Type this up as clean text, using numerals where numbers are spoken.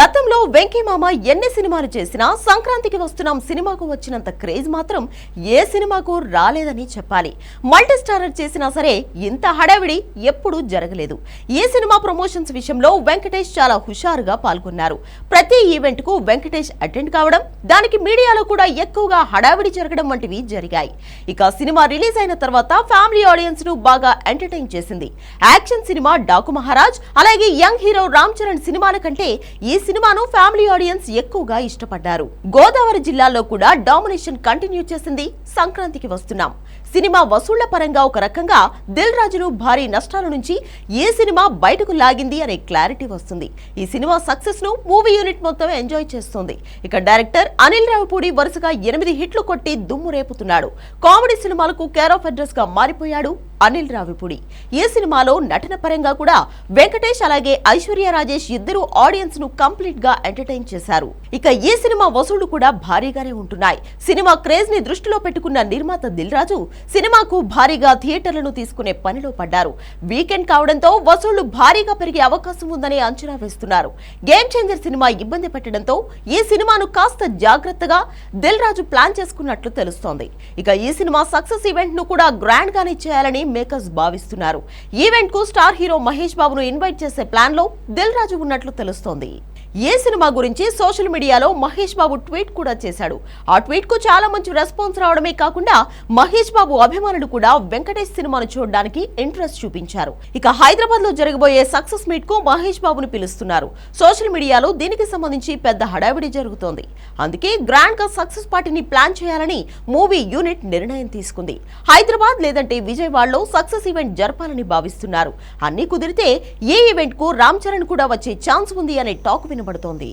గతంలో వెంకీ మామ ఎన్ని సినిమాలు చేసినా సంక్రాంతికి వస్తున్నాం సినిమాకు వచ్చినంత క్రేజ్ మాత్రం ఏ సినిమాకు రాలేదని చెప్పాలి. మల్టీ స్టారర్ చేసినా సరే ఇంత హడావిడి ఎప్పుడూ జరగలేదు. ఈ సినిమా ప్రమోషన్స్ విషయంలో వెంకటేష్ చాలా హుషారుగా పాల్గొన్నారు. ప్రతి ఈవెంట్ కు వెంకటేష్ అటెండ్ కావడం, దానికి మీడియాలో కూడా ఎక్కువగా హడావిడి జరగడం వంటివి జరిగాయి. ఇక సినిమా రిలీజ్ అయిన తర్వాత ఫ్యామిలీ ఆడియన్స్ ను బాగా ఎంటర్టైన్ చేసింది. యాక్షన్ సినిమా డాకు మహారాజ్, అలాగే యంగ్ హీరో రామ్ చరణ్ సినిమాల కంటే ఈ సినిమాను ఫ్యామిలీ ఆడియన్స్ ఎక్కువగా ఇష్టపడ్డారు. గోదావరి జిల్లాలో కూడా డామినేషన్ కంటిన్యూ చేసింది సంక్రాంతికి వస్తున్నాం. సినిమా వసూళ్ల పరంగా ఒక రకంగా దిల్ రాజును భారీ నష్టాల నుంచి ఈ సినిమా బయటకు లాగింది అనే క్లారిటీ వస్తుంది. ఈ సినిమా సక్సెస్ ను మూవీ యూనిట్ మొత్తం ఎంజాయ్ చేస్తుంది. ఇక డైరెక్టర్ అనిల్ రావిపూడి వరుసగా 8 హిట్లు కొట్టి దుమ్ము రేపుతున్నాడు. కామెడీ సినిమాలకు కేర్ ఆఫ్ అడ్రస్ గా మారిపోయాడు అనిల్ రావిపూడి. ఈ సినిమాలో నటన పరంగా కూడా వెంకటేష్ అలాగే ఐశ్వర్య రాజేష్ ఇద్దరు ఆడియన్స్ ను కంప్లీట్ గా ఎంటర్టైన్ చేశారు. ఇక ఈ సినిమా వసూళ్లు కూడా భారీగానే ఉంటున్నాయి. సినిమా క్రేజ్ ని దృష్టిలో పెట్టుకున్న నిర్మాత దిల్ రాజు సినిమాకు భారీగా థియేటర్లను తీసుకునే పనిలో పడ్డారు. వీకెండ్ కావడంతో వసూళ్లు భారీగా పెరిగే అవకాశం ఉందని అంచనా వేస్తున్నారు. గేమ్ చేంజర్ సినిమా ఇబ్బంది పెట్టడంతో ఈ సినిమాను కాస్త జాగ్రత్తగా దిల్ రాజు ప్లాన్ చేసుకున్నట్లు తెలుస్తోంది. ఇక ఈ సినిమా సక్సెస్ ఈవెంట్ ను కూడా గ్రాండ్ గానే చేయాలని మేకర్స్ భావిస్తున్నారు. ఈవెంట్ కు స్టార్ హీరో మహేష్ బాబును ఇన్వైట్ చేసే ప్లాన్ లో దిల్ రాజు ఉన్నట్లు తెలుస్తోంది. ఈ సినిమా గురించి సోషల్ మీడియాలో మహేష్ బాబు ట్వీట్ కూడా చేశాడు. ఆ ట్వీట్ కు చాలా మంచి రెస్పాన్స్ రావడమే కాకుండా మహేష్ బాబు అభిమానులు కూడా వెంకటేష్ సినిమాను చూడడానికి ఇంట్రెస్ట్ చూపించారు. ఇక హైదరాబాద్ లో జరగబోయే సక్సెస్ మీట్ కు మహేష్ బాబును పిలుస్తున్నారు. సోషల్ మీడియాలో దీనికి సంబంధించి పెద్ద హడావిడి జరుగుతోంది. అందుకే గ్రాండ్ గా సక్సెస్ పార్టీని ప్లాన్ చేయాలని మూవీ యూనిట్ నిర్ణయం తీసుకుంది. హైదరాబాద్ లేదంటే విజయవాడలో సక్సెస్ ఈవెంట్ జరపాలని భావిస్తున్నారు. అన్ని కుదిరితే ఈ ఈవెంట్ కు రామ్ చరణ్ కూడా వచ్చే ఛాన్స్ ఉంది అనే టాక్ వినబడుతోంది.